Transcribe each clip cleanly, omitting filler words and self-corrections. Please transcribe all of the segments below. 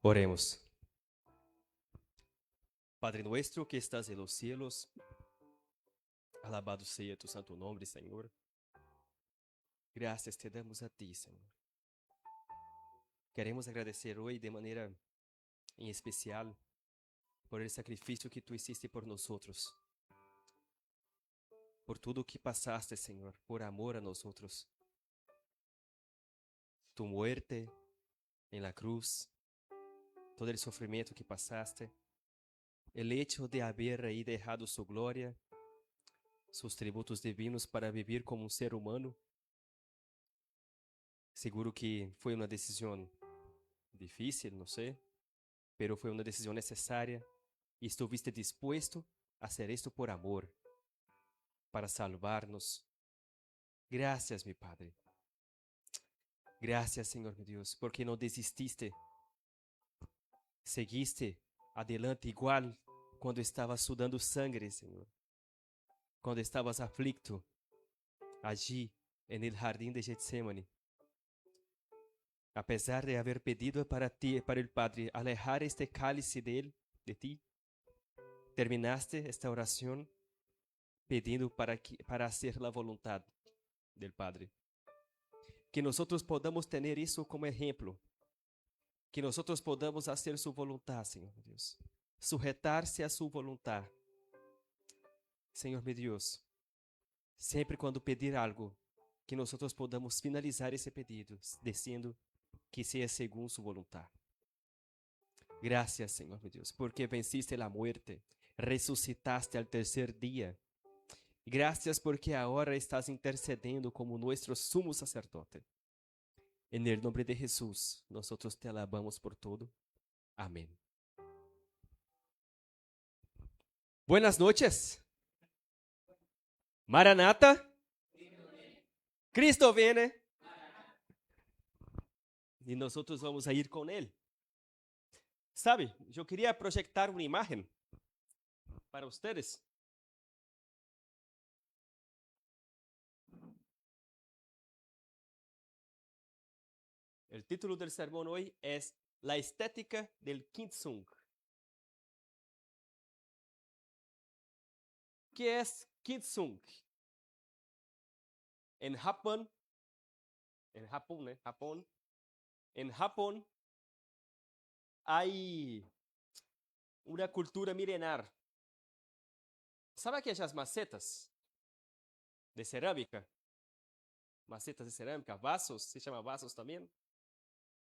Oremos. Padre nuestro que estás en los cielos, alabado sea tu santo nombre, Señor. Gracias te damos a ti, Señor. Queremos agradecer hoy de manera en especial por el sacrificio que tú hiciste por nosotros, por todo que pasaste, Señor, por amor a nosotros. Tu muerte en la cruz, todo el sufrimiento que pasaste, el hecho de haber ahí dejado su gloria, sus tributos divinos para vivir como un ser humano. Seguro que foi uma decisão difícil, não sei, pero foi uma decisão necessária e estuviste disposto a hacer esto por amor, para salvarnos. Gracias, mi Padre. Gracias, Senhor meu Deus, porque não desististe. Seguiste adelante igual quando estavas sudando sangue, Senhor. Quando estavas aflicto, allí en el jardín de Getsemane. A pesar de haber pedido para ti, para el Padre, alejar este cálice de él, de ti, terminaste esta oración pedindo para hacer la voluntad del Padre. Que nosotros podamos tener eso como ejemplo. Que nosotros podamos hacer su voluntad, Señor mi Dios. Sujetarse a su voluntad. Señor mi Dios, sempre quando pedir algo, que nosotros podamos finalizar esse pedido, dizendo que seja segundo su voluntad. Gracias, Señor mi Dios, porque venciste la muerte, resucitaste al tercer día. Gracias porque ahora estás intercedendo como nuestro sumo sacerdote. En el nombre de Jesús, nosotros te alabamos por todo. Amén. Buenas noches. Maranata. Cristo viene. E nosotros vamos a ir com Ele. Sabe, eu queria projetar uma imagem para vocês. O título do sermão hoje é La estética del Kintsugi. ¿Qué es Kintsugi? En Japón, en Japón hay una cultura milenar. ¿Sabe aquellas macetas de cerámica? Macetas de cerámica, vasos, se llama vasos también.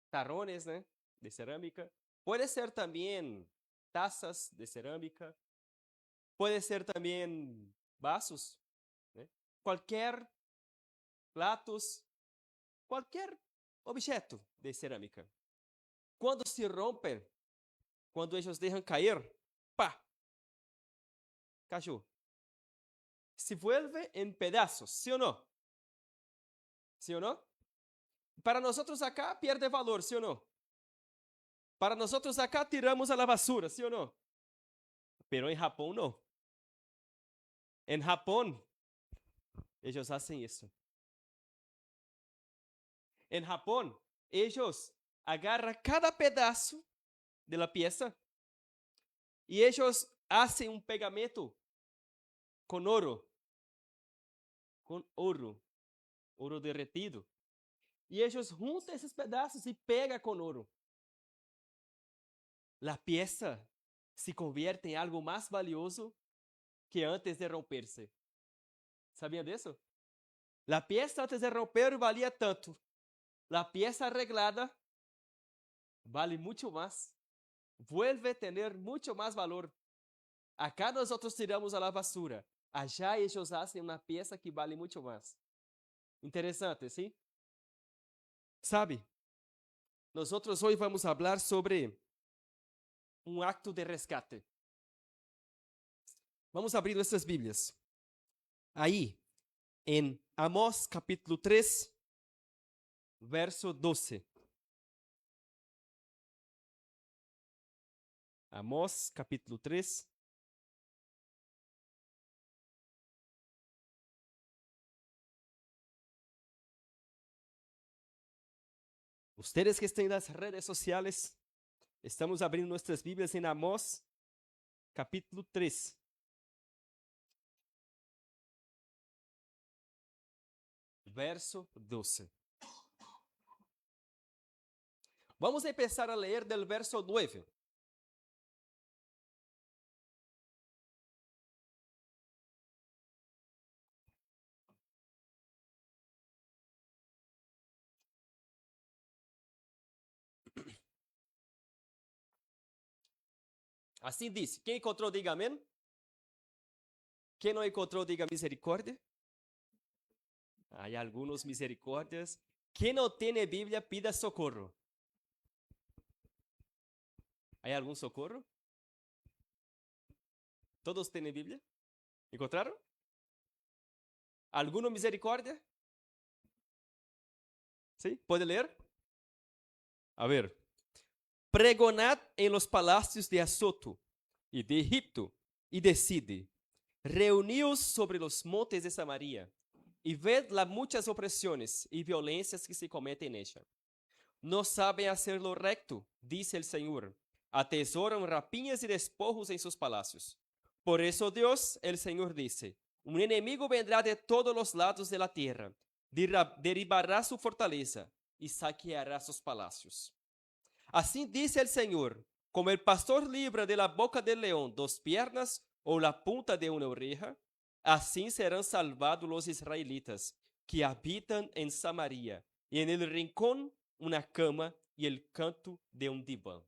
Tarrones, ¿no? De cerámica. Puede ser también tazas de cerámica. Puede ser también vasos, ¿no? Cualquier platos, cualquier objeto de cerámica. Quando se rompem, quando eles deixam cair, pá, cayó. Se vuelve en pedazos, ¿sí o no? ¿Sí o no? Para nosotros acá pierde valor, ¿sí o no? Para nosotros acá tiramos a la basura, ¿sí o no? Pero en Japón no. En Japón, ellos hacen eso. En Japón, ellos agarran cada pedazo de la pieza y ellos hacen un pegamento con oro, oro derretido. E eles juntam esses pedaços e pegam com ouro. A peça se convierte em algo mais valioso que antes de romper-se. Sabia disso? A peça antes de romper valia tanto. A peça arreglada vale muito mais. Vuelve a ter muito mais valor. Acá nós tiramos a la basura. Allá eles hacen uma peça que vale muito mais. Interessante, sim? Sabe? Nós hoje vamos falar sobre um acto de resgate. Vamos abrir nossas Bíblias. Aí, em Amós capítulo 3, verso 12. Amós capítulo 3. Ustedes que estão nas redes sociais, Estamos abrindo nossas Bíblias em Amós, capítulo 3. Verso 12. Vamos começar a ler del verso 9. Assim diz: quem encontrou, diga amém. Quem não encontrou, diga misericórdia. Há alguns misericórdias. Quem não tem Bíblia, pida socorro. Há algum socorro? Todos têm Bíblia? Encontraram? Alguma misericórdia? Sim? Pode ler? A ver. Pregonad en los palacios de Azoto y de Egipto y de Side. Reuníos sobre los montes de Samaria y ved las muchas opresiones y violencias que se cometen en ella. No saben hacer lo recto, dice el Señor. Atesoran rapiñas y despojos en sus palacios. Por eso Dios, el Señor, dice: un enemigo vendrá de todos los lados de la tierra, derribará su fortaleza y saqueará sus palacios. Así dice el Señor: como el pastor libra de la boca del león 2 piernas o la punta de una oreja, así serán salvados los israelitas que habitan en Samaria, y en el rincón una cama y el canto de un diván.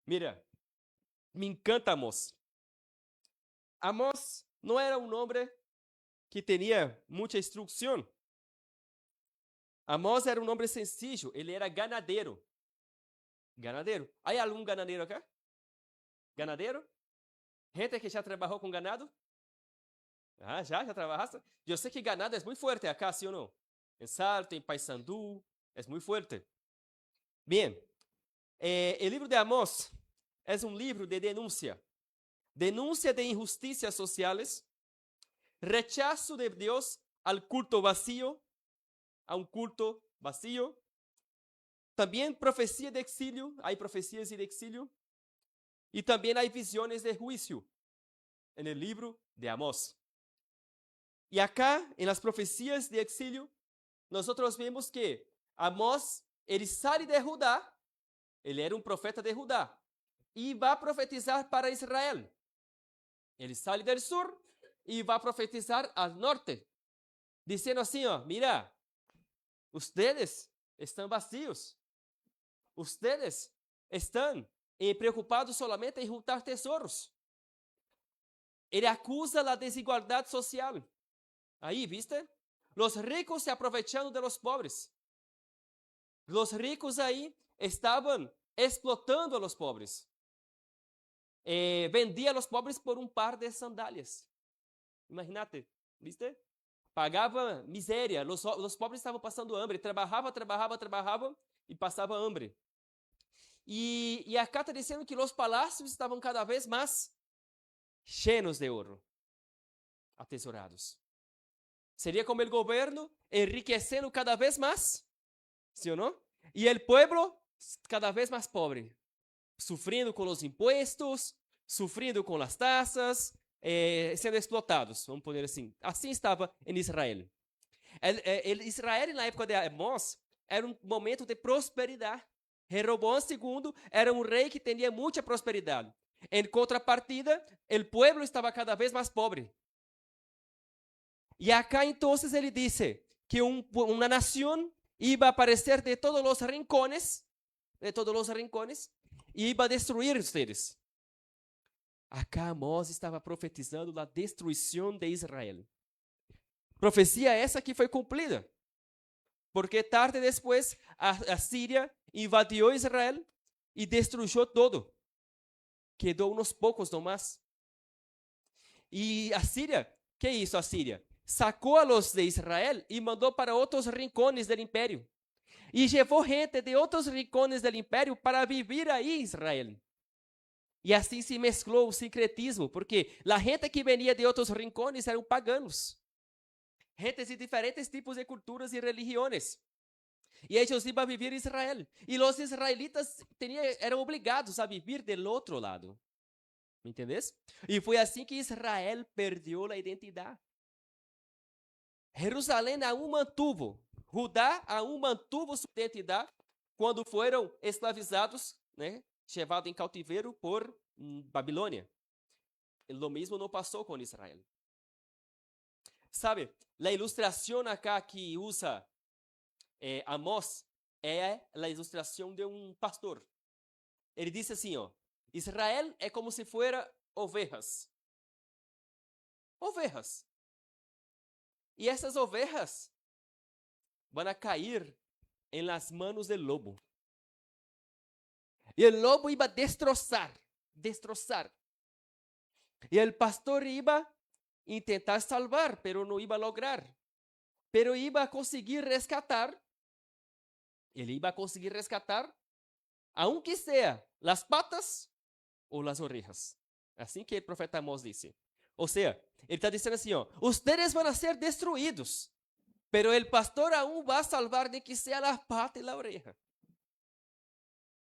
Mira, me encanta Amós. Amós não era um homem que tinha muita instrução. Amós era um homem sencillo, ele era ganadeiro. Ganadeiro. Há algum ganadeiro aqui? Ganadeiro? Gente que já trabalhou com ganado? Ah, já trabalhaste? Eu sei que ganado é muito forte acá, sim ou não? Em Salto, em Paissandu, é muito forte. Bem, o livro de Amós é um livro de denúncia. Denúncia de injusticias sociales, rechazo de Dios al culto vacío, a un culto vacío. También profecía de exilio, hay profecías de exilio. Y también hay visiones de juicio en el libro de Amós. Y acá, en las profecías de exilio, nosotros vemos que Amós, ele sale de Judá, ele era um profeta de Judá, e vai profetizar para Israel. Ele sai do sul e vai profetizar ao norte, dizendo assim, ó, mira, ustedes estão vazios, ustedes estão preocupados solamente em juntar tesouros. Ele acusa a desigualdade social. Aí, viste? Los ricos se aproveitando de los pobres. Los ricos aí estavam explotando a los pobres. Vendia a los pobres por um par de sandálias. Imagínate, ¿viste? Pagava miséria. Los pobres estavam passando hambre. Trabalhavam e passava hambre. E acá está dizendo que os palácios estavam cada vez mais cheios de ouro, atesourados. Seria como o governo enriquecendo cada vez mais, ¿sí ou não? E o povo cada vez mais pobre, sofrendo com os impostos, sofrendo com as taxas, sendo explotados, vamos dizer assim. Assim estava em Israel. Israel, na época de Amós, era um momento de prosperidade. Jeroboão II era um rei que tinha muita prosperidade. Em contrapartida, o povo estava cada vez mais pobre. E acá, então, ele disse que uma nação iba a aparecer de todos os rincones, e iba a destruir ustedes. Acá Amós estava profetizando a destruição de Israel. Profecia essa que foi cumprida, porque tarde depois a Síria invadiu Israel e destruiu todo. Quedou uns poucos nomás. E a Síria, que é isso a Síria? Sacou a los de Israel e mandou para outros rincones do império. E levou gente de outros rincones do império para viver aí em Israel. E assim se mesclou o sincretismo, porque a gente que venia de outros rincones eram paganos. Gente de diferentes tipos de culturas e religiões. E eles iam viver em Israel. E os israelitas eram obrigados a viver do outro lado. ¿Me entendés? E foi assim que Israel perdeu a identidade. Jerusalém aún mantuvo, Judá aún mantuvo sua identidade quando foram escravizados, né, levados em cativeiro por Babilônia. O mesmo não passou com Israel. Sabe, a ilustração acá que usa Amós é a ilustração de um pastor. Ele disse assim, ó, Israel é como se fuera ovejas. Ovejas. E essas ovejas vão a cair em las manos del lobo. E o lobo iba a destrozar. E o pastor iba a tentar salvar, pero não iba a lograr. Pero iba a conseguir rescatar. Ele iba a conseguir rescatar, aunque sea las patas ou las orejas. Assim que o profeta Amós disse. Ou seja, ele está dizendo assim, ó, ustedes vão ser destruídos, pero el pastor aún va a salvar de que sea la pata e la oreja.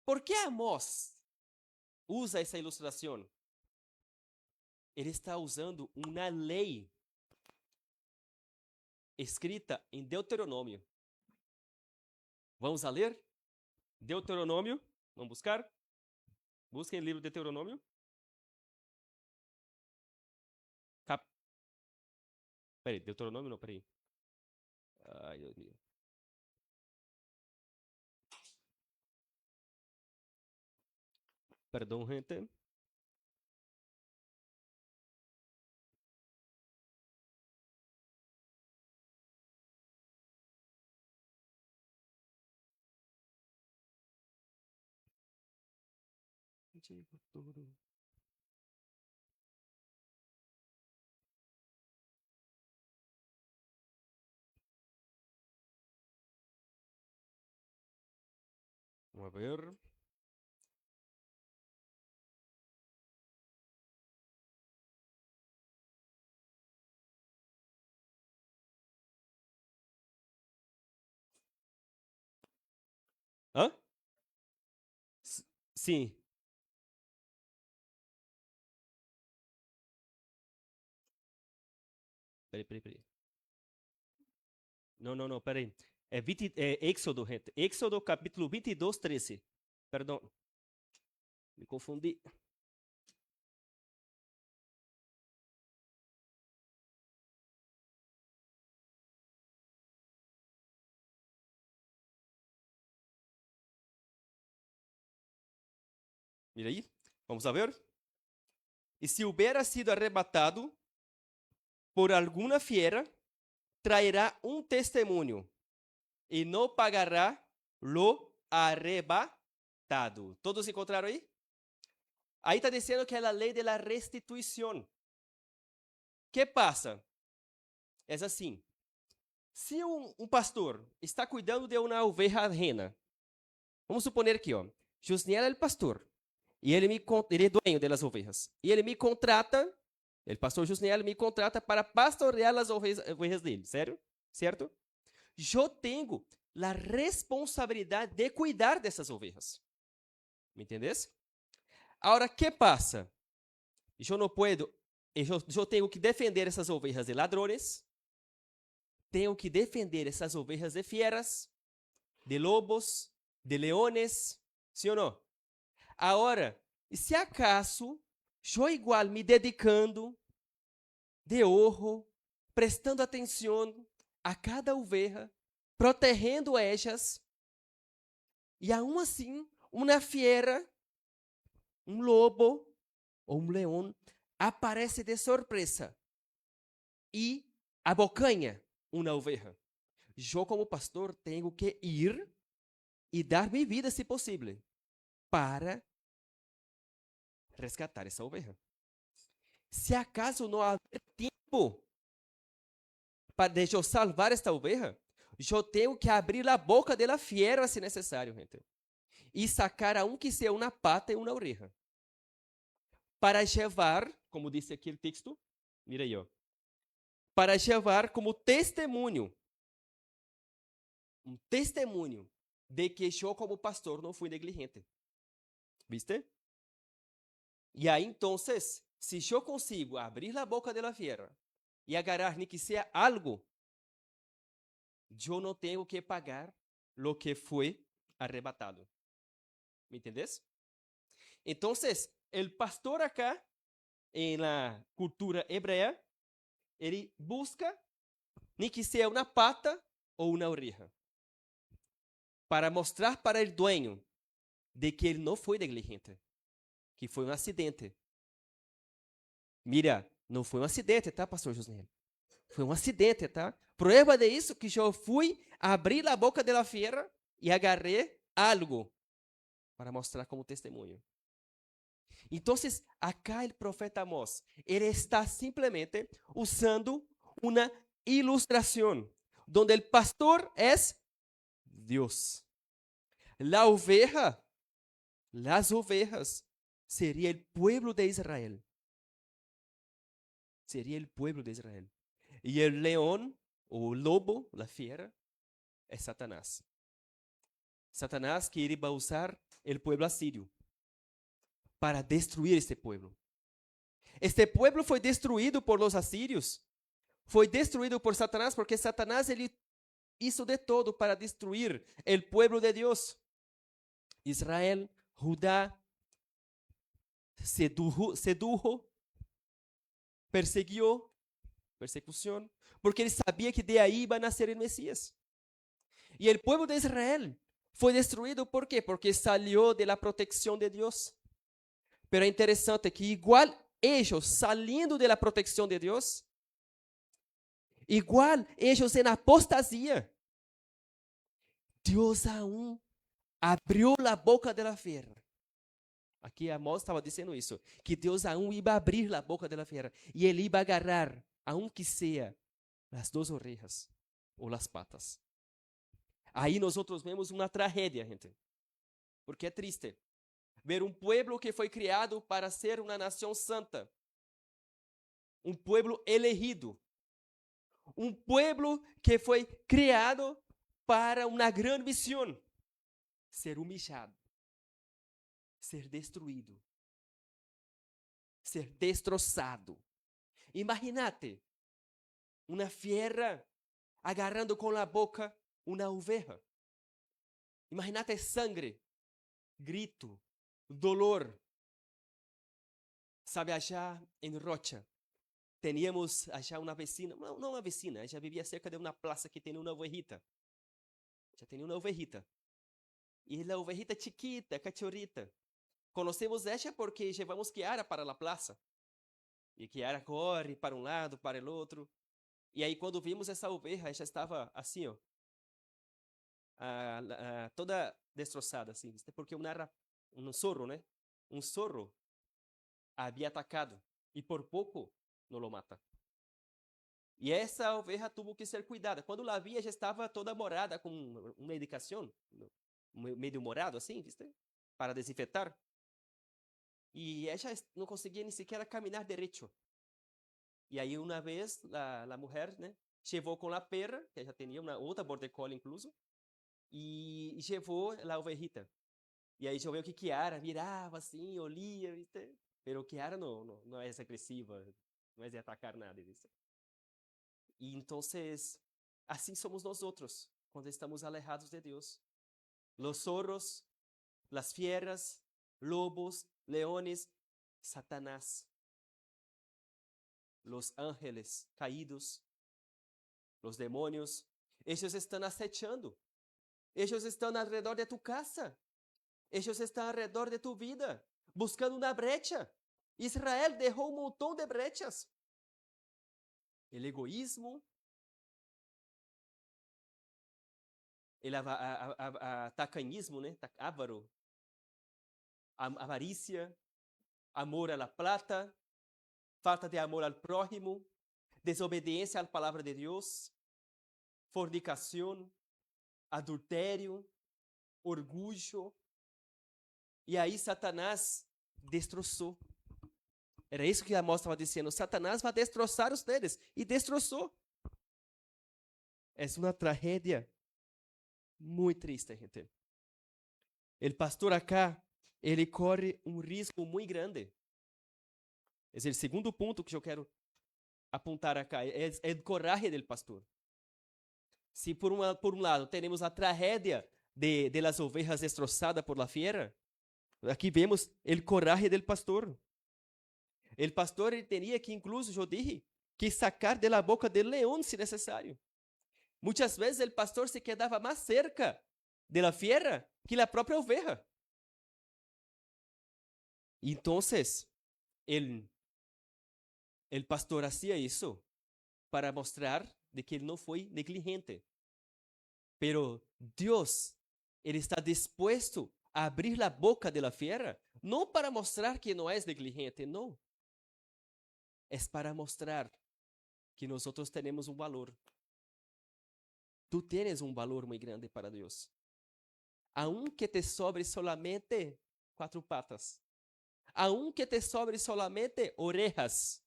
¿Por que Amós usa essa ilustração? Ele está usando uma lei escrita em Deuteronômio. Vamos a ler? Deuteronômio, vamos buscar? Busquem o livro de Deuteronômio. Peraí, Deuteronômio não, peraí. Ai, Deus meu. Perdão, gente. Vamos ver. Hã? Sim. Peraí. Não, peraí. É Éxodo, gente. Éxodo capítulo 22, 13. Perdão. Me confundi. Mira aí. Vamos a ver. E se hubiera sido arrebatado por alguma fiera, traerá um testemunho e não pagará lo arrebatado. Todos encontraram aí? Aí está dizendo que é a lei da restituição. Que passa? É assim. Se um pastor está cuidando de uma oveja rena, vamos suponer aqui, ó, Josniel é o pastor, e ele é dueño das ovejas, e ele me contrata, o pastor Josniel me contrata para pastorear as ovejas dele, sério? Certo? Eu tenho a responsabilidade de cuidar dessas ovejas. Me entendesse? Agora, que passa? Eu não puedo, eu tenho que defender essas ovejas de ladrões, tenho que defender essas ovejas de fieras, de lobos, de leones, sim ou não? Agora, se acaso, eu igual me dedicando de honro, prestando atenção a cada oveja, protegendo elas, e aún assim, uma fiera, um lobo ou um leão aparece de surpresa e abocanha uma oveja. Eu, como pastor, tenho que ir e dar minha vida, se possível, para resgatar essa oveja. Se acaso não haver tempo para eu salvar esta oveja, eu tenho que abrir a boca dela fiera, se necessário, gente, e sacar a um que seja uma pata e uma oreja, para levar, como disse aqui o texto, mira aí, ó, para levar como testemunho um testemunho de que eu, como pastor, não fui negligente. ¿Viste? E aí, então, se eu consigo abrir a boca da fiera e agarrar nem que seja algo, eu não tenho que pagar lo que foi arrebatado. ¿Me entendés? Então, o pastor acá, na cultura hebrea, ele busca nem que seja uma pata ou uma orelha, para mostrar para o dueño de que ele não foi negligente, que foi um acidente. Mira, não foi um acidente, tá, pastor José? Foi um acidente, tá? Prueba de isso que eu fui abrir a boca da fiera e agarrei algo para mostrar como testemunho. Então, acá o profeta Amós, ele está simplesmente usando uma ilustração, onde o pastor é Deus. La oveja, las ovejas, seria o pueblo de Israel. Seria o pueblo de Israel. E o leão, o lobo, a fiera, é Satanás. Satanás que ele vai usar o pueblo assírio para destruir este pueblo. Este pueblo foi destruído por los assírios. Foi destruído por Satanás porque Satanás ele hizo de todo para destruir o pueblo de Deus. Israel, Judá, sedujo, persecução, porque ele sabia que de aí ia nascer o Messias. E o povo de Israel foi destruído, ¿por quê? Porque salió de la protección de Deus. Pero é interessante que igual ellos saliendo de la protección de Deus, igual ellos en apostasía, Deus aún abriu a boca de la fiera. Aqui Amós estava dizendo isso, que Deus aún iba a abrir a boca de la fiera e ele iba a agarrar, aunque sea, as duas orelhas ou as patas. Aí nós vemos uma tragédia, gente. Porque é triste ver um pueblo que foi criado para ser uma nação santa, um pueblo elegido, um pueblo que foi criado para uma grande missão, ser humilhado, ser destruído, ser destroçado. Imagínate uma fiera agarrando com a boca uma oveja. Imagínate sangre, grito, dolor. Sabe, allá em Rocha, teníamos allá uma vecina, não uma vecina, ela vivia cerca de uma plaza que tem uma ovejita. Já tinha uma ovejita. E a ovejita chiquita, cachorrita. Conocemos ela porque levamos Kiara para a plaza. E Kiara corre para um lado, para o outro. E aí, quando vimos essa oveja, ela estava assim, ó, toda destroçada, assim, porque um zorro, né? Um zorro havia atacado e por pouco não lo mata. E essa oveja teve que ser cuidada. Quando la via, já estava toda morada com uma medicação, meio morado assim, viste? Para desinfetar. E ela não conseguia nem sequer caminhar direito. E aí, uma vez, a mulher, né, levou com a perra, que já tinha uma outra border collie incluso, e levou a ovejita. E aí, eu vi que Kiara virava assim, olhia, viste? Pero Kiara não é agressiva, não é de atacar nada, viste? E então, assim somos nós outros, quando estamos alejados de Deus. Los zorros, las fieras, lobos, leones, Satanás. Los ángeles caídos, los demonios, ellos están acechando. Ellos están alrededor de tu casa. Ellos están alrededor de tu vida, buscando una brecha. Israel dejó un montón de brechas. El egoísmo, el tacañismo, né? Avaro, avarícia, amor a la plata, falta de amor al prójimo, desobediência à palavra de Deus, fornicação, adultério, orgulho. E aí Satanás destroçou. Era isso que Amós estava dizendo. Satanás vai destroçar os deles. E destroçou. É uma tragédia. Muito triste, gente. O pastor acá, ele corre um risco muito grande. Esse é o segundo ponto que eu quero apontar acá, é o coragem do pastor. Se por um lado temos a tragédia de las ovejas destrozadas por la fiera, aqui vemos o coragem do pastor. O pastor ele teria que, incluso, eu dije, que sacar de la boca del leão se necessário. Muitas vezes o pastor se quedava mais cerca de la fiera que a própria oveja. Então, o pastor hacía isso para mostrar de que ele não foi negligente. Pero Deus, ele está disposto a abrir a boca de la fiera, não para mostrar que não é negligente, não. É para mostrar que nós temos um valor. Tu tienes um valor muito grande para Deus. Aunque te sobre solamente 4 patas, aunque te sobre solamente orejas,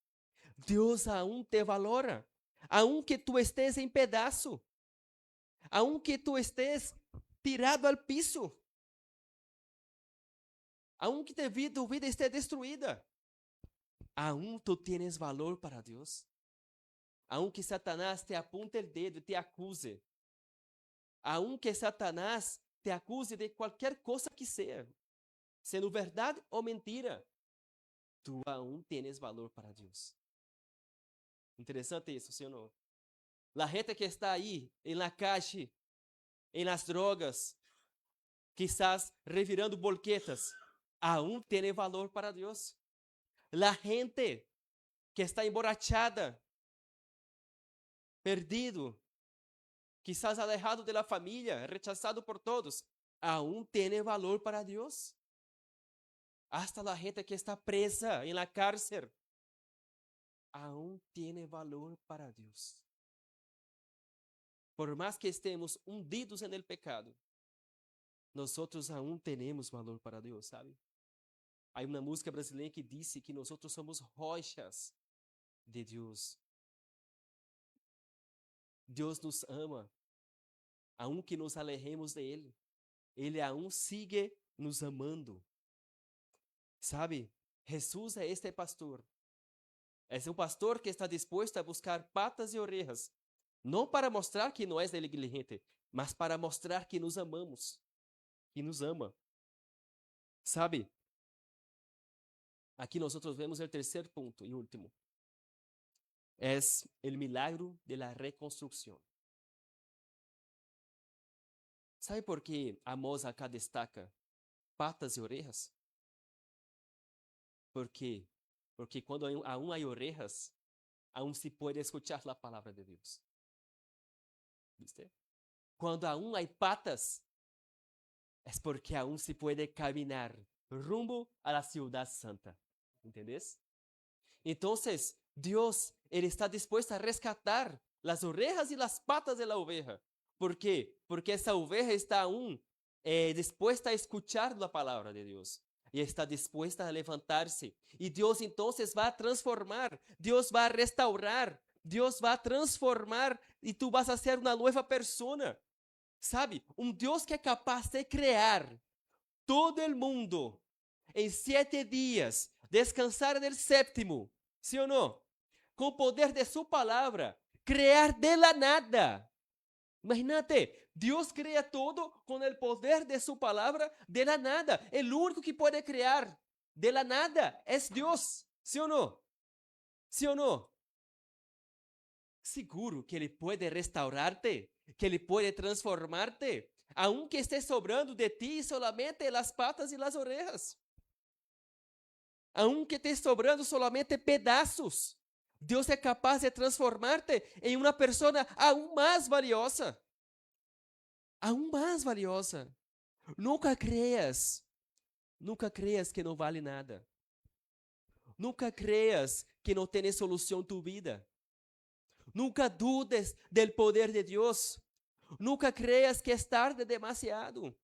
Deus aún te valora. Aunque tu estés em pedaço, aunque tu estés tirado al piso, aunque tu vida esté destruída, aún tu tienes valor para Deus. Aunque Satanás te apunte o dedo e te acuse, aunque Satanás te acuse de qualquer coisa que seja, sendo verdade ou mentira, tu aún tienes valor para Deus. Interessante isso, sim ou não? La gente que está aí, em la calle, em las drogas, quizás revirando bolquetas, aún tem valor para Deus. La gente que está emborrachada, perdido, quizás alejado de la familia, rechazado por todos, aún tem valor para Deus. Hasta la gente que está presa en la cárcel, aún tiene valor para Deus. Por más que estemos hundidos en el pecado, nosotros aún tenemos valor para Deus, sabe? Há uma música brasileira que disse que nós somos rochas de Deus. Deus nos ama, aunque nos alejemos de Ele. Ele aún sigue nos amando. Sabe? Jesus é este pastor. É um pastor que está disposto a buscar patas e orejas, não para mostrar que não é negligente, mas para mostrar que nos amamos, que nos ama. Sabe? Aqui nós vemos o terceiro ponto e último. É o milagro de la reconstrução. Sabe por que Amós acá destaca patas e orejas? Porque quando aún há orejas, aún se pode escuchar a palavra de Deus. ¿Viste? Quando aún há patas, é porque aún se pode caminar rumbo a la ciudad santa. ¿Entendés? Então, Deus, ele está disposto a rescatar as orejas e as patas da oveja. ¿Por quê? Porque essa oveja está aún dispuesta a escuchar a palavra de Deus. E está dispuesta a levantar-se. E Deus, então, vai transformar. Deus vai restaurar. Deus vai transformar. E tu vas a ser uma nova persona. Sabe? Um Deus que é capaz de criar todo o mundo em 7 dias. Descansar no 7º. Sim ou não? Com o poder de sua palavra. Criar de la nada. Imagínate. Deus cria todo com o poder de sua palavra de la nada. O único que pode criar de la nada é Deus. Sim ou não? Sim ou não? Seguro que Ele pode restaurar-te, que Ele pode transformar-te, aunque esté sobrando de ti solamente as patas e as orejas. Aunque esté sobrando solamente pedaços. Deus é capaz de transformar-te em uma pessoa aún mais valiosa. Aún mais valiosa. Nunca creas que não vale nada. Nunca creas que não tem solução tu vida. Nunca dudes del poder de Deus. Nunca creas que é tarde demasiado.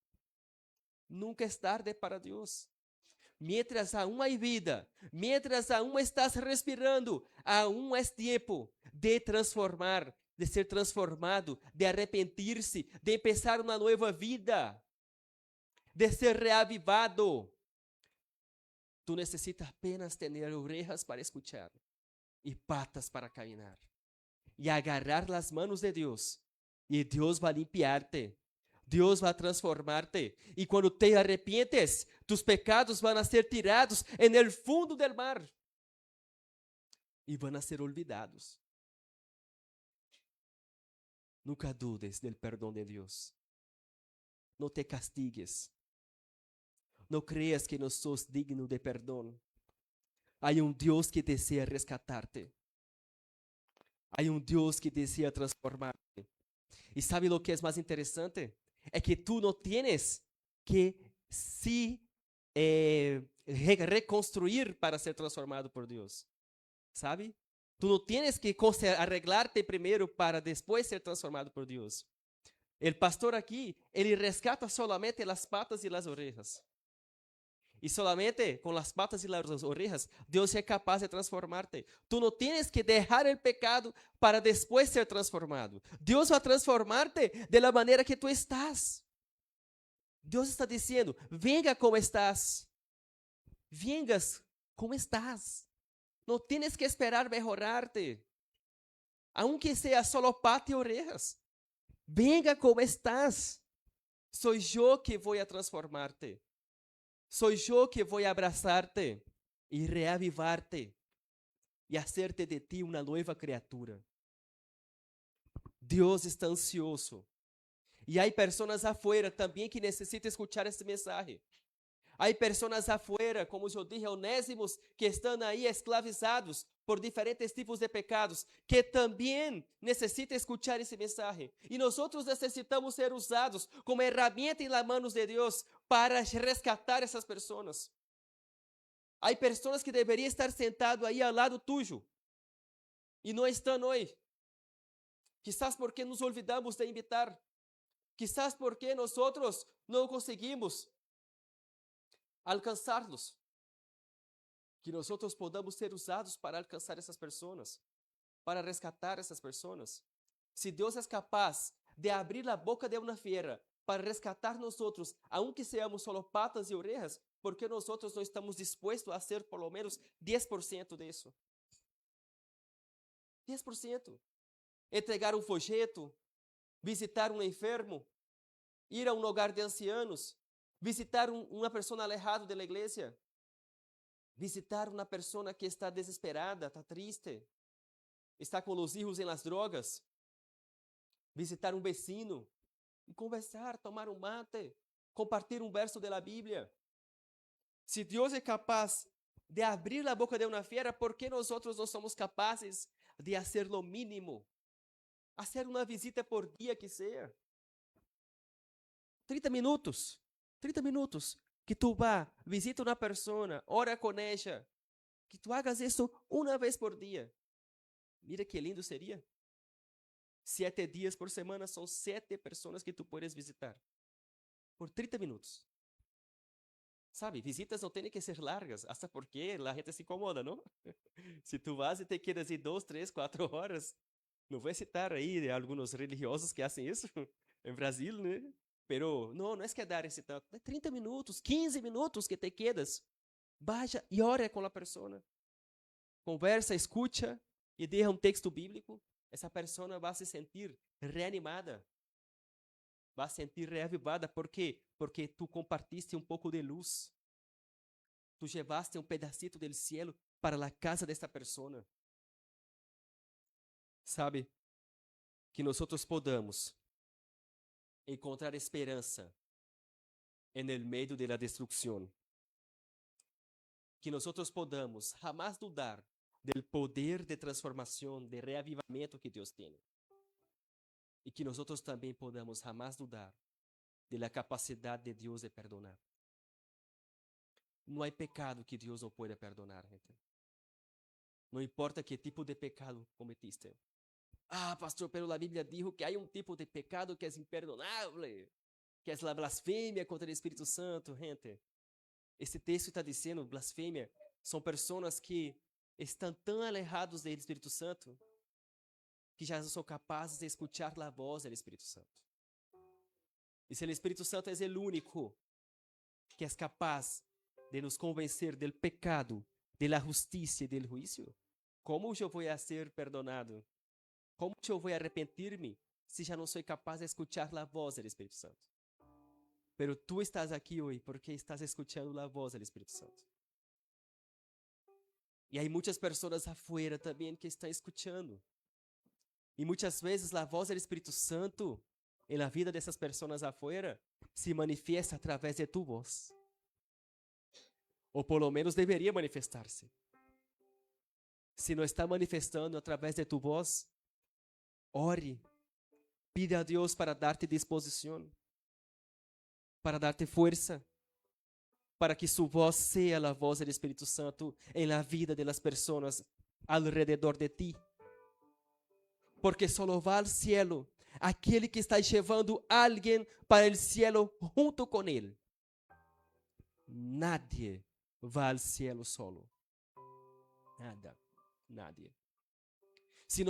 Nunca é tarde para Deus. Mientras aún hay vida, mientras aún estás respirando, aún es tiempo de transformar, de ser transformado, de arrepentir-se, de empezar uma nova vida, de ser reavivado. Tu necessitas apenas ter orejas para escuchar e patas para caminhar e agarrar as manos de Deus. E Deus vai limpiar-te. Deus vai transformar-te. E quando te arrepientes, tus pecados vão ser tirados en el fundo del mar e vão ser olvidados. Nunca dudes del perdão de Deus. Não te castigues. Não creas que não sos digno de perdão. Há Deus que deseja rescatar-te. Há Deus que deseja transformar-te. E sabe o que é mais interessante? É que tu não tienes que se reconstruir para ser transformado por Deus. Sabe? Tu não tienes que arreglar-te primeiro para depois ser transformado por Deus. O pastor aqui, ele rescata solamente as patas e as orejas. E solamente com as patas e as orejas, Deus é capaz de transformar-te. Tu não tienes que deixar o pecado para depois ser transformado. Deus vai transformar-te da maneira que tu estás. Deus está dizendo: venga como estás. Vengas como estás. Não tienes que esperar melhorar-te. Aunque seja solo pata e orejas. Venga como estás. Sou eu que vou a transformar-te. Sou eu que vou abraçar-te e reavivar-te e hacer-te de ti uma nova criatura. Deus está ansioso. E há pessoas afuera também que necessitam escutar esta mensagem. Há pessoas afuera, como eu disse, onésimos, que estão aí esclavizados por diferentes tipos de pecados, que também necessitam escutar essa mensagem. E nós necessitamos ser usados como ferramenta nas mãos de Deus para resgatar essas pessoas. Há pessoas que deveriam estar sentadas aí ao lado tuyo e não estão hoje. Quizás porque nos olvidamos de invitar. Quizás porque nós não conseguimos alcançá-los. Que nós podamos ser usados para alcançar essas pessoas, para resgatar essas pessoas. Se Deus é capaz de abrir a boca de uma fiera para resgatar nós, aunque seamos solo patas e orejas, porque nós não estamos dispostos a ser por lo menos 10% disso? 10%. Entregar um folheto, visitar um enfermo, ir a um lugar de ancianos, visitar uma pessoa alejada da igreja, visitar uma pessoa que está desesperada, está triste, está com os filhos em las drogas, visitar um vecino e conversar, tomar um mate, compartilhar um verso da Bíblia. Se Deus é capaz de abrir a boca de uma fiera, por que nós não somos capazes de fazer lo mínimo? Fazer uma visita por dia que seja. 30 minutos. 30 minutos. Que tu vá, visita uma pessoa, ora com ela. Que tu hagas isso uma vez por dia. Mira que lindo seria. 7 dias por semana são 7 pessoas que tu podes visitar. Por 30 minutos. Sabe, visitas não têm que ser largas, até porque a gente se incomoda, não? Se tu vas e te quedas aí 2, 3, 4 horas, não vou citar aí alguns religiosos que fazem isso em Brasil, né? Pero não é quedar esse tanto, é 30 minutos, 15 minutos que te quedas. Vaya e ore com a pessoa. Conversa, escucha e deixa um texto bíblico. Essa pessoa vai se sentir reanimada. Vai se sentir reavivada. ¿Por quê? Porque tu compartiste um pouco de luz. Tu llevaste um pedacito del cielo para a casa desta pessoa. Sabe? Que nós podamos encontrar esperança en el meio de la destrucción. Que nós podamos jamais dudar del poder de transformação, de reavivamento que Deus tem. E que nós também podamos jamais dudar de la capacidade de Deus de perdonar. Não há pecado que Deus não pueda perdonar, gente. Não importa que tipo de pecado cometiste. Ah, pastor, pero a Bíblia diz que há um tipo de pecado que é imperdonável, que é a blasfêmia contra o Espírito Santo, gente. Esse texto está dizendo, blasfêmia, são pessoas que estão tão alejados do Espírito Santo que já são capazes de escuchar a voz do Espírito Santo. E se o Espírito Santo é o único que é capaz de nos convencer do pecado, da justiça e do juízo, como eu vou ser perdonado? Como eu vou arrepentir-me se já não sou capaz de escuchar a voz do Espírito Santo? Pero tu estás aqui hoje porque estás escuchando a voz do Espírito Santo. E há muitas pessoas afuera também que estão escutando. E muitas vezes a voz do Espírito Santo em la vida dessas pessoas afuera se manifesta através de tu voz. Ou pelo menos deveria manifestar-se. Se não está manifestando através de tu voz, ore. Pide a Deus para dar-te disposição, para dar-te força, para que sua voz seja a voz do Espírito Santo em la vida de las pessoas alrededor de ti. Porque solo va al cielo aquele que está levando alguém para o cielo junto com ele. Nadie va al cielo solo. Nada, nadie. Se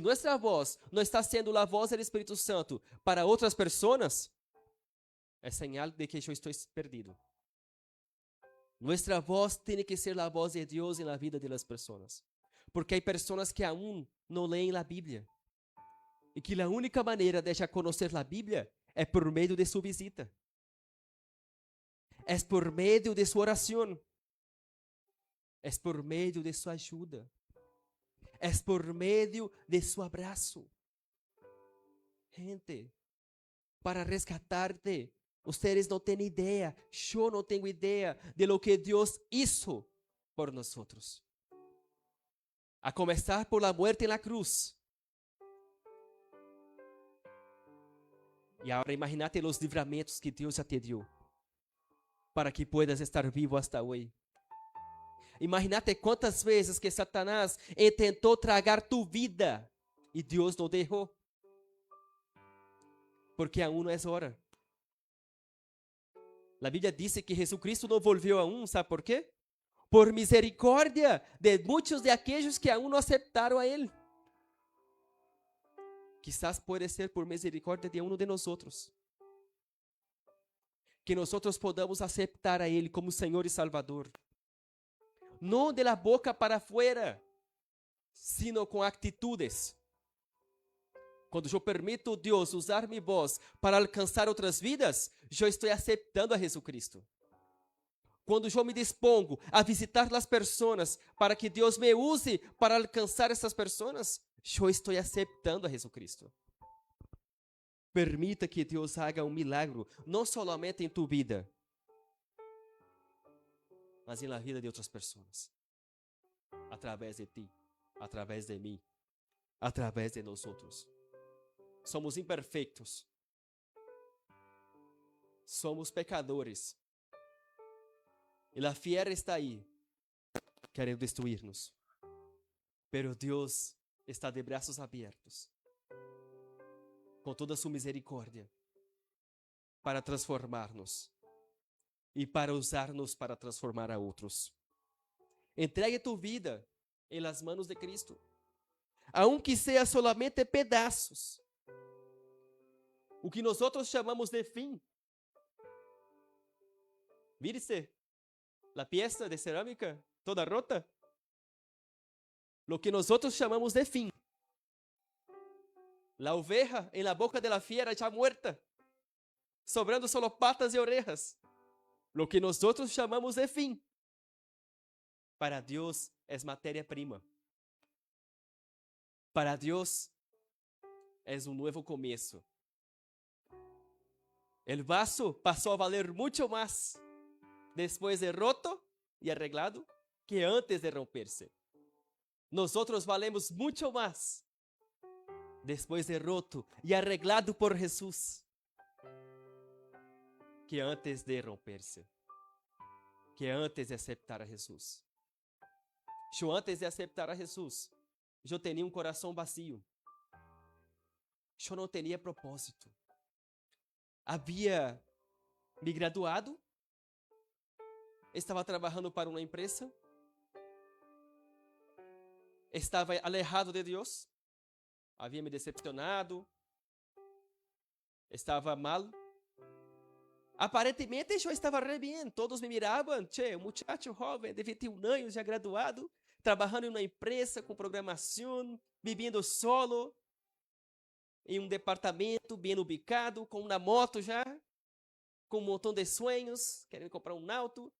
nossa voz não está sendo a voz do Espírito Santo para outras pessoas, é señal de que eu estou perdido. Nossa voz tem que ser a voz de Deus na vida das pessoas. Porque há pessoas que aún não leem a Bíblia. E que a única maneira de conhecer a Bíblia é por meio de sua visita. É por meio de sua oração. É por meio de sua ajuda. É por meio de seu abraço. Gente, para resgatarte, vocês não têm ideia, eu não tenho ideia de lo que Deus hizo por nós. A começar por la muerte en la cruz. E agora imagínate os livramentos que Deus já te deu, para que puedas estar vivo hasta hoje. Imagínate quantas vezes que Satanás tentou tragar tu vida e Deus não deixou. Porque aún não é hora. A Bíblia diz que Jesucristo não volveu aún, sabe por quê? Por misericórdia de muitos de aqueles que aún não aceptaram a Ele. Quizás pode ser por misericórdia de um de nós outros. Que nós podamos aceitar a Ele como Senhor e Salvador. Não de la boca para fora, sino com atitudes. Quando eu permito a Deus usar minha voz para alcançar outras vidas, eu estou aceitando a Jesucristo. Quando eu me dispongo a visitar as pessoas para que Deus me use para alcançar essas pessoas, eu estou aceitando a Jesucristo. Permita que Deus haga milagro, não somente em tu vida, mas na vida de outras pessoas. Através de ti, através de mim, através de nós outros. Somos imperfeitos. Somos pecadores. E a fiera está aí, querendo destruir-nos. Pero Deus está de braços abertos, com toda sua misericórdia, para transformar-nos e para usar-nos para transformar a outros. Entregue tu vida em las manos de Cristo, aunque seja solamente pedaços. O que nós chamamos de fim. Mire-se, a peça de cerâmica toda rota. Lo que nós chamamos de fim. La oveja en la boca de la fiera já muerta, sobrando solo patas e orejas. Lo que nós chamamos de fim. Para Deus é matéria-prima. Para Deus é novo começo. El vaso passou a valer muito mais depois de roto e arreglado que antes de romper-se. Nós valemos muito mais depois de roto e arreglado por Jesus que antes de romper-se, que antes de aceitar a Jesus. Eu antes de aceitar a Jesus, eu tinha coração vazio. Eu não tinha propósito. Havia me graduado, estava trabalhando para uma empresa, estava alejado de Deus, Havia me decepcionado, estava mal. Aparentemente eu estava re bem, todos me miravam, che, um muchacho jovem de 21 anos, já graduado, trabalhando em uma empresa com programação, vivendo solo, em um departamento bem ubicado, com uma moto já, com um montão de sonhos, querendo comprar um auto.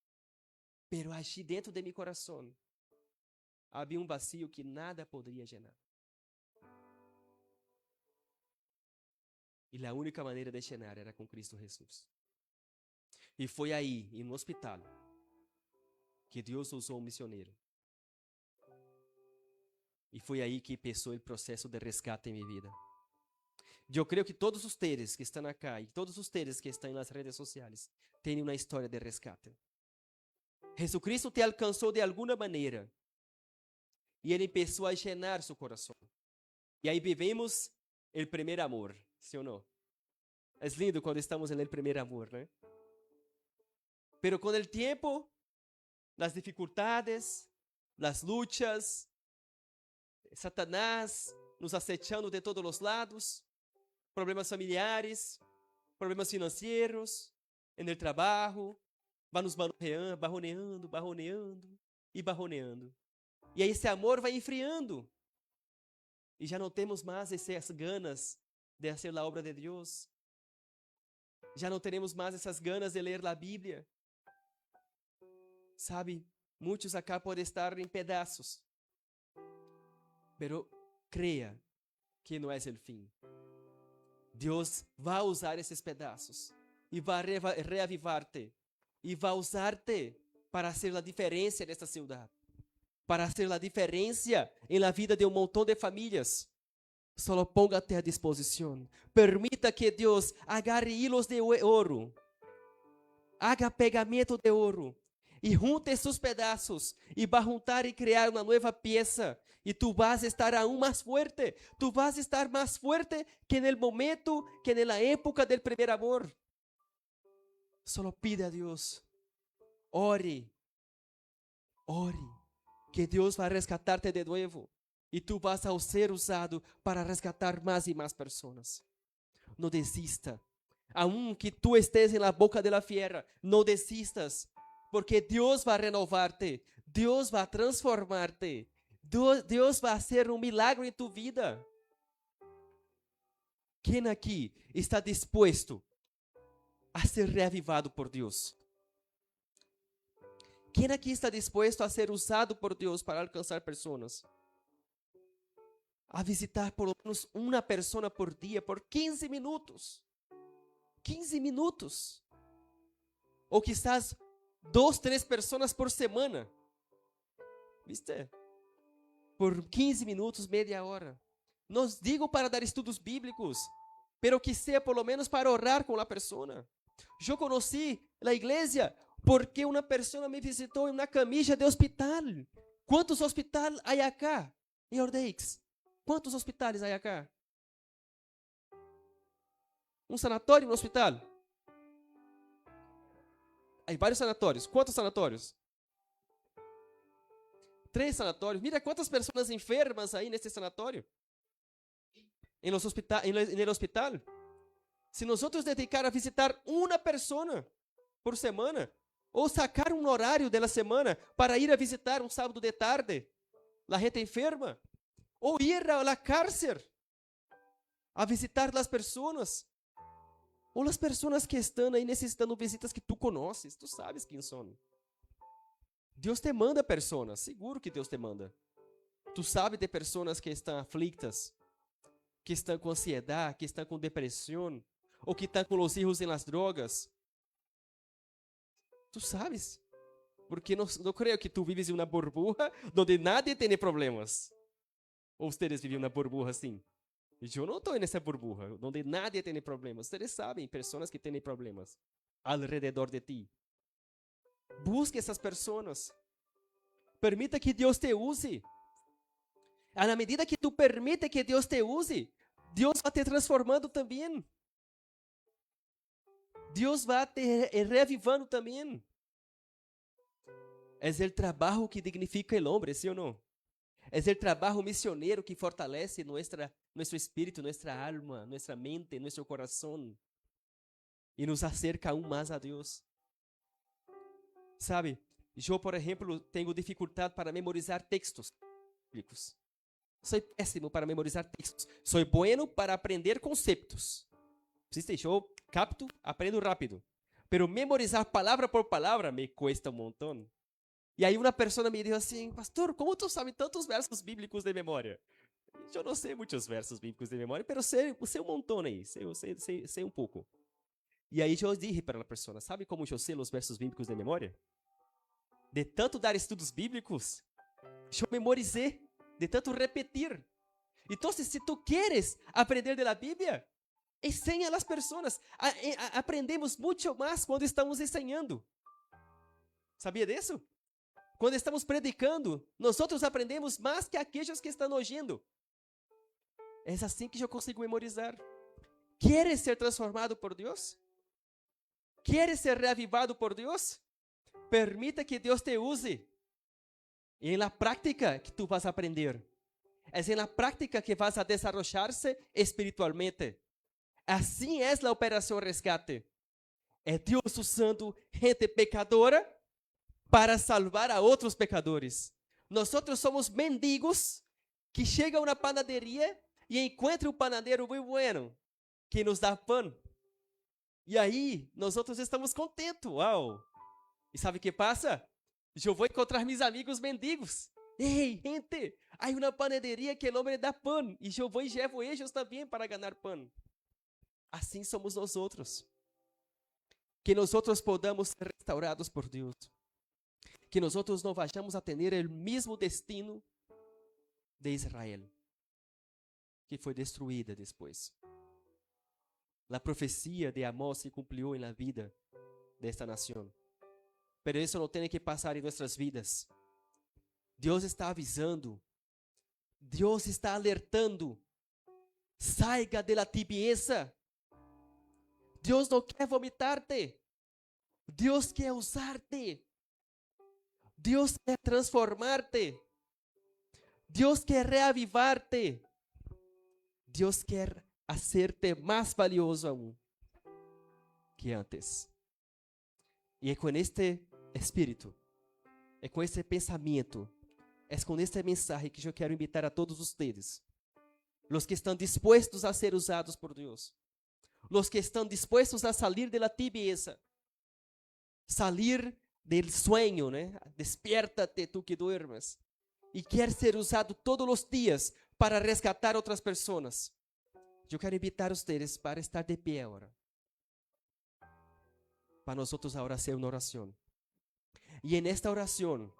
Pero allí dentro de meu coração havia um vazio que nada poderia llenar. E a única maneira de llenar era com Cristo Jesus. E foi aí, em um hospital, que Deus usou um missionário. E foi aí que começou o processo de resgate em minha vida. Eu creio que todos os teres que estão acá e todos os teres que estão nas redes sociais têm uma história de resgate. Jesucristo te alcançou de alguma maneira e Ele começou a llenar seu coração. E aí vivemos o primeiro amor, sim ou não? É lindo quando estamos no primeiro amor, né? Pero com o tempo, as dificuldades, as lutas, Satanás nos acechando de todos os lados, problemas familiares, problemas financeiros, no trabalho, vai nos barroneando. E aí esse amor vai enfriando. E já não temos mais essas ganas de fazer a obra de Deus. Já não teremos mais essas ganas de ler a Bíblia. Sabe, muitos acá podem estar em pedaços. Pero creia que não é o fim. Deus vai usar esses pedaços e vai reavivar-te e vai usar-te para fazer a diferença nesta cidade, para fazer a diferença na vida de um montão de famílias. Só ponga-te à disposição. Permita que Deus agarre hilos de ouro, haga pegamento de ouro e junte seus pedaços e vai juntar e criar uma nova peça. E tu vas estar aún mais forte. Tu vas estar mais forte que no momento, que na época del primeiro amor. Solo pide a Deus. Ore. Que Deus vai resgatar-te de novo. E tu vas a ser usado para resgatar mais e mais pessoas. Não desista. Aun que tu estés na boca da fiera, não desistas. Porque Deus vai renovar-te. Deus vai transformar-te. Deus vai fazer um milagre em tu vida. Quem aqui está disposto a ser reavivado por Deus? Quem aqui está disposto a ser usado por Deus para alcançar pessoas? A visitar por lo menos uma pessoa por dia, por 15 minutos. 15 minutos. Ou quizás 2, 3 pessoas por semana. ¿Viste? Por 15 minutos, meia hora. Não digo para dar estudos bíblicos, pero que seja por lo menos para orar com a pessoa. Eu conheci a igreja porque uma pessoa me visitou em uma camisa de hospital. Quantos hospitais há acá em Ordeix? Quantos hospitais há acá? Um sanatório, um hospital? Há vários sanatórios. Quantos sanatórios? 3 sanatórios. Mira quantas pessoas enfermas aí nesse sanatório. Em los hospital. Se nós dedicar a visitar uma pessoa por semana, ou sacar um horário da semana para ir a visitar um sábado de tarde, a gente enferma, ou ir a la cárcel a visitar as pessoas, ou as pessoas que estão aí necessitando visitas que tu conheces, tu sabes quem são. Deus te manda pessoas, seguro que Deus te manda. Tu sabe de pessoas que estão aflitas, que estão com ansiedade, que estão com depressão, ou que estão com os filhos em las drogas. Tu sabes, porque não creio que tu vives em uma burbuja onde nadie tem problemas. Ou vocês vivem uma burbuja assim? Eu não estou nessa burbuja, onde nadie tem problemas. Vocês sabem, pessoas que têm problemas alrededor de ti. Busque essas pessoas. Permita que Deus te use. Na medida que tu permite que Deus te use, Deus vai te transformando também. Deus vai te reavivando também. É o trabalho que dignifica o homem, sim ou não? É o trabalho missioneiro que fortalece nosso espírito, nossa alma, nossa mente, nosso coração e nos acerca aún mais a Deus. Sabe, eu, por exemplo, tenho dificuldade para memorizar textos bíblicos. Sou péssimo para memorizar textos. Sou bueno para aprender conceitos. Eu capto, aprendo rápido. Pero memorizar palavra por palavra me cuesta um montão. E aí uma pessoa me disse assim, pastor, como tu sabe tantos versos bíblicos de memória? Eu não sei muitos versos bíblicos de memória, pero sei um montão aí, sei um pouco. E aí eu disse para a pessoa, sabe como eu sei os versos bíblicos de memória? De tanto dar estudos bíblicos, eu memorizei, de tanto repetir. Então, se tu queres aprender da Bíblia, ensina às pessoas. Aprendemos muito mais quando estamos ensinando. Sabia disso? Quando estamos predicando, nós aprendemos mais que aqueles que estão ouvindo. É assim que eu consigo memorizar. ¿Quieres ser transformado por Deus? ¿Quieres ser reavivado por Deus? Permita que Deus te use. E na prática que tu vas a aprender. É na prática que vas a desarrollar-se espiritualmente. Assim é a operação resgate. É Deus usando gente pecadora para salvar a outros pecadores. Nós somos mendigos que chegam a uma panaderia e encontram um panadeiro muito bueno que nos dá pão. E aí, nós estamos contentes. Uau! E sabe o que passa? Eu vou encontrar meus amigos mendigos. Ei, gente, há uma panaderia que o homem dá pão. E eu vou e levo eles também para ganhar pão. Assim somos nós outros. Que nós podamos ser restaurados por Deus. Que nós não vayamos a ter o mesmo destino de Israel, que foi destruída depois. A profecia de Amós se cumpriu na vida desta nação. Pero isso não tem que passar em nossas vidas. Deus está avisando. Deus está alertando. Saiga de la tibieza. Deus não quer vomitar-te. Deus quer usar-te. Deus quer transformar-te. Deus quer reavivar-te. Deus quer hacer-te mais valioso aún que antes. E é com este espírito, é com este pensamento, é com esta mensagem que eu quero invitar a todos vocês, os que estão dispostos a ser usados por Deus, os que estão dispostos a salir de la tibieza, salir del sueño, né? Despiértate tu que duermes, e quer ser usado todos os dias para resgatar outras pessoas. Eu quero invitar vocês para estar de pé agora. Para nós agora hacer uma oração. E en esta oração,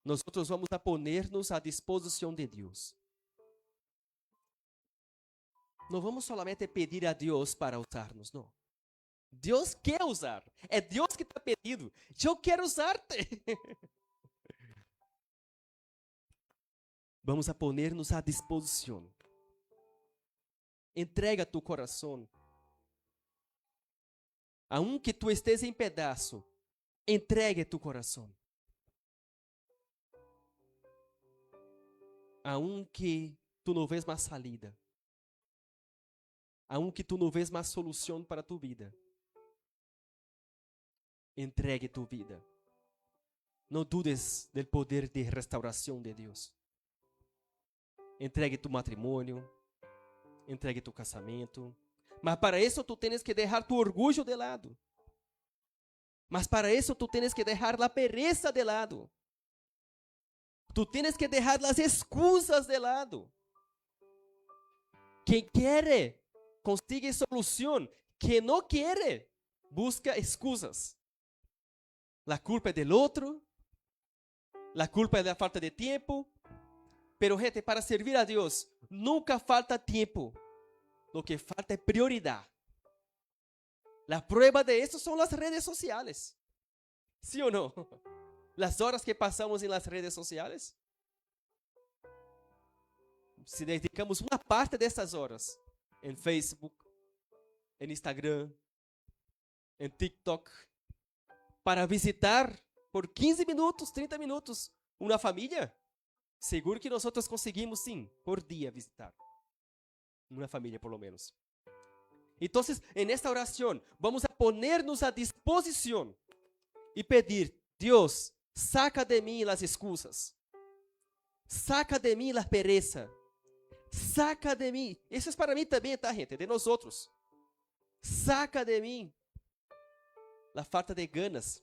nós vamos a ponernos à disposição de Deus. Não vamos solamente pedir a Deus para usar-nos, não. Deus quer usar. É Deus que está pedindo. Eu quero usar-te. Vamos a ponernos à disposição. Entrega tu coração. Aunque tu estés em pedaço, entregue tu coração. Aunque tu não vês mais salida. Aunque tu não vês mais solução para tu vida. Entregue tu vida. Não dudes do poder de restauração de Deus. Entregue tu matrimônio. Entregue tu casamento. Mas para isso tu tens que deixar tu orgulho de lado. Mas para isso tu tens que deixar a pereza de lado. Tu tens que deixar as excusas de lado. Quem quer consigue solução. Quem não quer busca excusas. A culpa é do outro. A culpa é da falta de tempo. Pero gente, para servir a Deus, nunca falta tempo. Lo que falta é prioridade. La prueba de esto son las redes sociales. ¿Sí o no? Las horas que pasamos en las redes sociales. Si dedicamos una parte de estas horas en Facebook, en Instagram, en TikTok, para visitar por 15 minutos, 30 minutos, una familia, Seguro que nós outros conseguimos, sim, por dia visitar. Uma família, por lo menos. Então, em esta oração, vamos a ponernos à disposição e pedir, Deus, saca de mim as excusas. Saca de mim a pereza. Saca de mim. Isso é para mim também, tá, gente? De nós outros. Saca de mim a falta de ganas.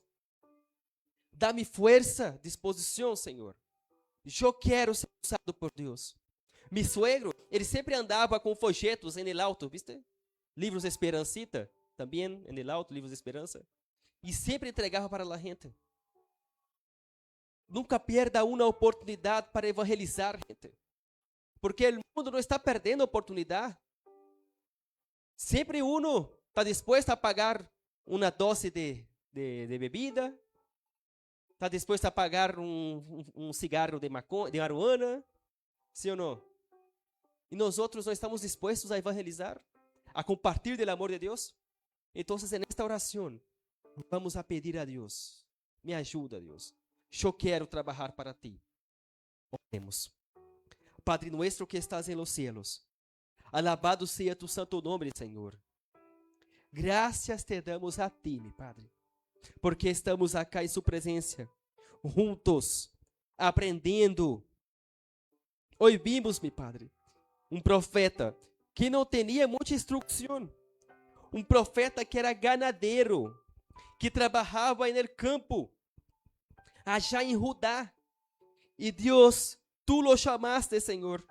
Dá-me força, disposição, Senhor. Eu quero ser usado por Deus. Mi suegro, ele sempre andava com folhetos em el auto, ¿viste? Livros de Esperancita, também em el auto, livros de esperança. E sempre entregava para a gente. Nunca pierda uma oportunidade para evangelizar, gente. Porque o mundo não está perdendo oportunidade. Sempre uno está disposto a pagar uma dose de bebida, está disposto a pagar um cigarro de marihuana, sim ou não? E nós outros não estamos dispostos a evangelizar, a compartilhar do amor de Deus. Então, nesta oração, vamos a pedir a Deus, me ajuda, Deus. Eu quero trabalhar para ti. Oremos. Padre nuestro que estás en los cielos, alabado sea tu santo nombre, Senhor. Gracias te damos a ti, mi Padre, porque estamos acá em sua presença, juntos, aprendendo. Hoje vimos, mi Padre, profeta que não tinha muita instrução, profeta que era ganadeiro, que trabalhava no campo, allá em Judá, e Deus, tu lo chamaste, Senhor,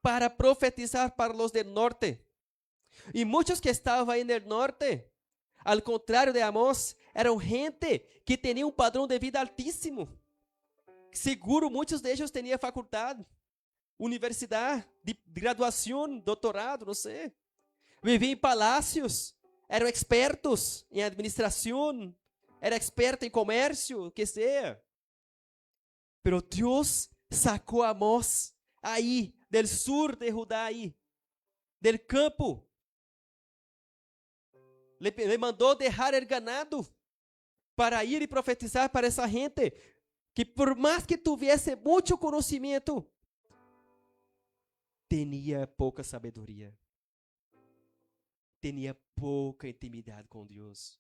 para profetizar para os del norte. E muitos que estavam aí no norte, al contrário de Amós, eram gente que tinha padrão de vida altíssimo. Seguro, muitos deles tinham faculdade, universidade, de graduação, doutorado, não sei. Viviam em palácios, eram expertos em administração, eram expertos em comércio, que seja. Pero Deus sacou a Amós aí, del sur de Judá, aí, del campo. Le mandou deixar el ganado para ir e profetizar para essa gente que por mais que tivesse muito conhecimento, tinha pouca sabedoria, tinha pouca intimidade com Deus.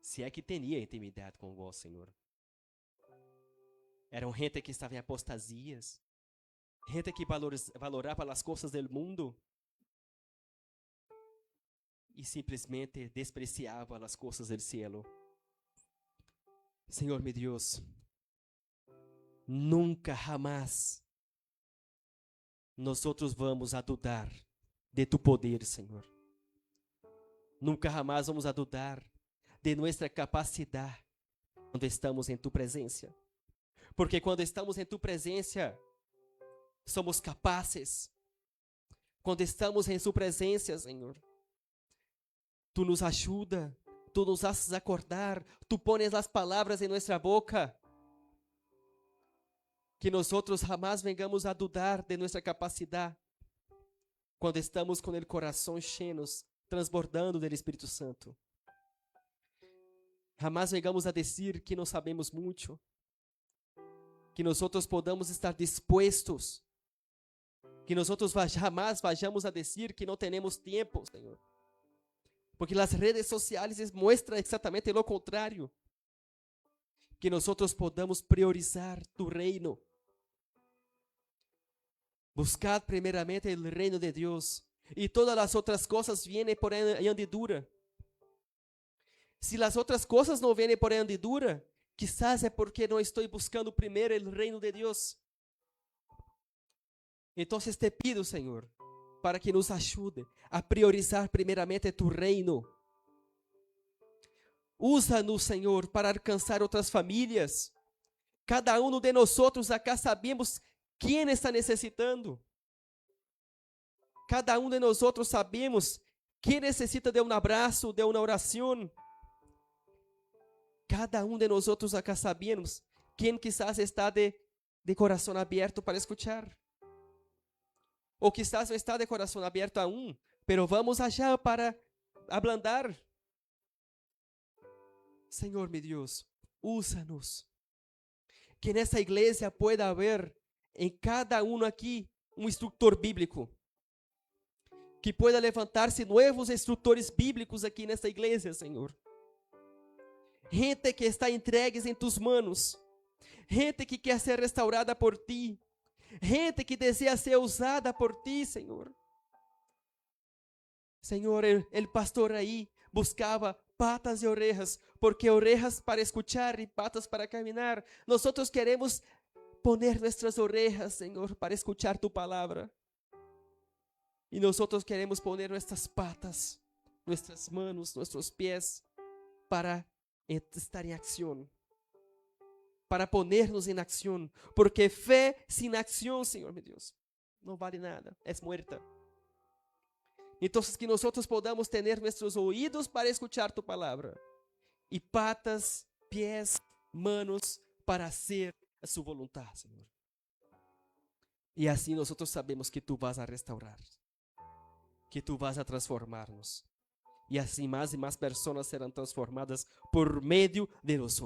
Se é que tinha intimidade com vós, Senhor. Eram gente que estava em apostasias, gente que valorava as coisas do mundo e simplesmente despreciava as coisas do cielo. Senhor, meu Deus, nunca, jamás, nós outros vamos a dudar de tu poder, Senhor. Nunca, jamás vamos a dudar de nossa capacidade quando estamos em tu presença. Porque quando estamos em tu presença, somos capazes. Quando estamos em sua presença, Senhor, tu nos ajuda, tu nos haces acordar, tu pones as palavras em nossa boca. Que nós outros jamais vengamos a dudar de nossa capacidade. Quando estamos com o coração chenos, transbordando do Espírito Santo. Jamais vengamos a dizer que não sabemos muito. Que nós outros podamos estar dispostos. Que nós outros jamais vayamos a dizer que não temos tempo, Senhor. Porque as redes sociais mostram exatamente o contrário. Que nós outros podamos priorizar tu reino. Buscar primeiramente o reino de Deus. E todas as outras coisas vêm por añadidura. Se as outras coisas não vêm por añadidura, quizás é porque não estou buscando primeiro o reino de Deus. Então te pido, Senhor, para que nos ajude a priorizar primeiramente tu reino. Usa-nos, Senhor, para alcançar outras famílias. Cada um de nós outros acá sabemos quem está necessitando. Cada um de nós outros sabemos quem necessita de um abraço, de uma oração. Cada um de nós outros acá sabemos quem quizás está de coração aberto para escuchar. Ou quizás não está de coração aberto aún, pero vamos allá para ablandar. Senhor, meu Deus, usa-nos. Que nessa igreja pueda haber em cada um aqui um instrutor bíblico. Que pueda levantar-se novos instrutores bíblicos aqui nessa igreja, Senhor. Gente que está entregues em tus manos. Gente que quer ser restaurada por ti. Gente que deseja ser usada por ti, Senhor. Senhor, el pastor aí buscava patas e orejas, porque orejas para escuchar e patas para caminar. Nós queremos poner nuestras orejas, Senhor, para escuchar tu palavra. E nós queremos poner nuestras patas, nuestras manos, nuestros pies, para estar em ação. Para ponernos em ação. Porque fé sem ação, Senhor, meu Deus, não vale nada, é muerta. Então, que nós podamos ter nossos ouvidos para escuchar tu palavra. E patas, pés, manos, para hacer a sua vontade, Senhor. E assim nós sabemos que tu vas a restaurar. Que tu vas a transformar-nos. E assim mais e mais pessoas serão transformadas por meio de nós.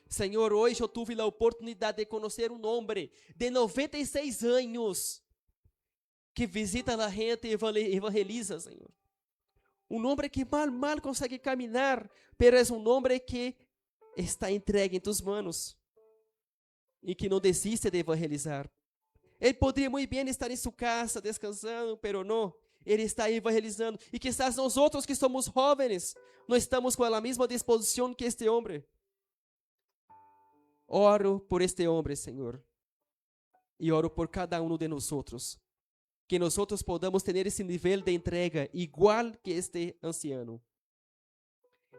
Senhor, hoje eu tive a oportunidade de conhecer um homem de 96 anos que visita a gente e evangeliza, Senhor. Um homem que mal consegue caminhar, mas é um homem que está entregue em tus manos e que não desiste de evangelizar. Ele poderia muito bem estar em sua casa descansando, pero não. Ele está evangelizando. E quizás nós outros que somos jovens não estamos com a mesma disposição que este homem. Oro por este homem, Senhor. E oro por cada um de nós outros. Que nós podamos ter esse nível de entrega igual que este anciano.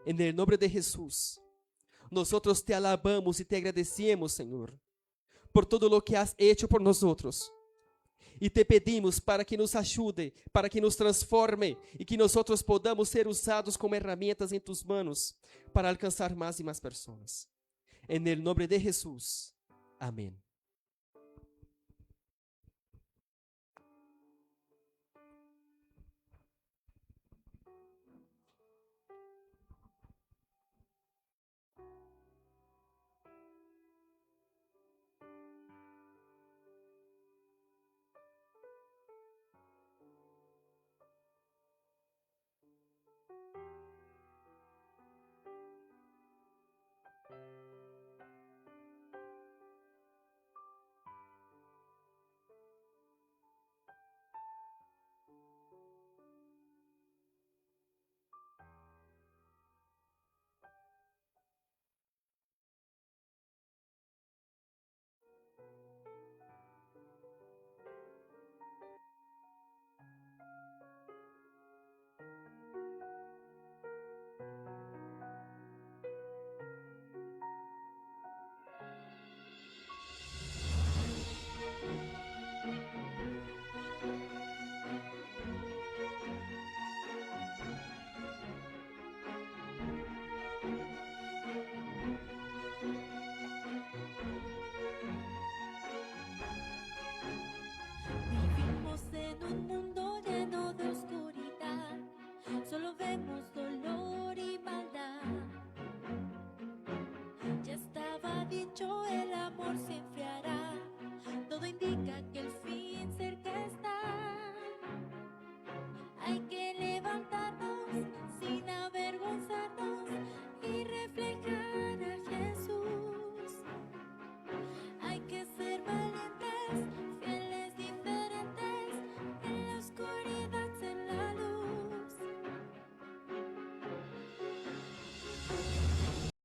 Em nome de Jesus, nós te alabamos e te agradecemos, Senhor, por todo o que has hecho por nós. E te pedimos para que nos ajude, para que nos transforme e que nós podamos ser usados como ferramentas em tus manos para alcançar mais e mais pessoas. Em nome de Jesus. Amém.